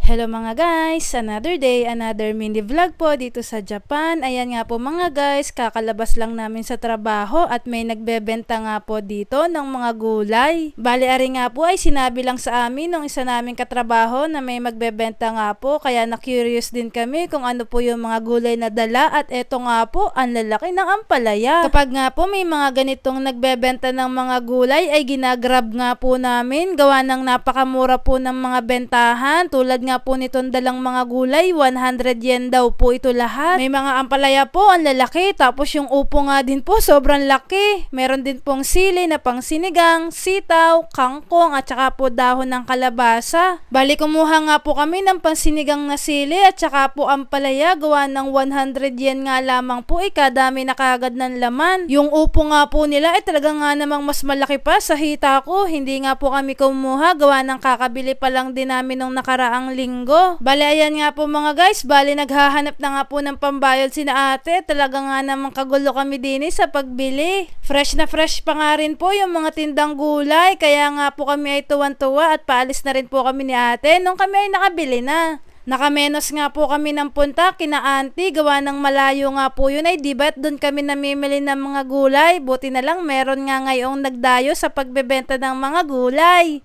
Hello mga guys! Another day, another mini vlog po dito sa Japan. Ayan nga po mga guys, kakalabas lang namin sa trabaho at may nagbebenta nga po dito ng mga gulay. Bali ari nga po ay sinabi lang sa amin ng isa naming katrabaho na may magbebenta nga po, kaya na-curious din kami kung ano po yung mga gulay na dala at eto nga po, ang lalaki ng ampalaya. Kapag nga po may mga ganitong nagbebenta ng mga gulay ay ginagrab nga po namin, gawa ng napakamura po ng mga bentahan. Tulad nga po nitong dalang mga gulay, 100 yen daw po ito lahat. May mga ampalaya po, ang lalaki. Tapos yung upo nga din po, sobrang laki. Meron din pong sili na pang sinigang, sitaw, kangkong at saka po dahon ng kalabasa. Bali kumuha nga po kami ng pansinigang na sili at saka po ampalaya, gawa ng 100 yen nga lamang po, kadami na kagad ng laman. Yung upo nga po nila ay talaga nga namang mas malaki pa sa hita ko. Hindi nga po kami kumuha, gawa ng kakabili pa lang din namin nung nakaraang linggo. Bali ayan nga po mga guys, bali naghahanap na nga po ng pambayad sina ate. Talaga nga namang kagulo kami din sa pagbili. Fresh na fresh pa nga rin po yung mga tindang gulay, kaya nga po kami ay tuwan-tuwa at paalis na rin po kami ni ate nung kami ay nakabili na. Nakamenos nga po kami ng punta kina auntie, gawa ng malayo nga po yun ay diba't doon kami namimili ng mga gulay. Buti na lang meron nga ngayong nagdayo sa pagbebenta ng mga gulay.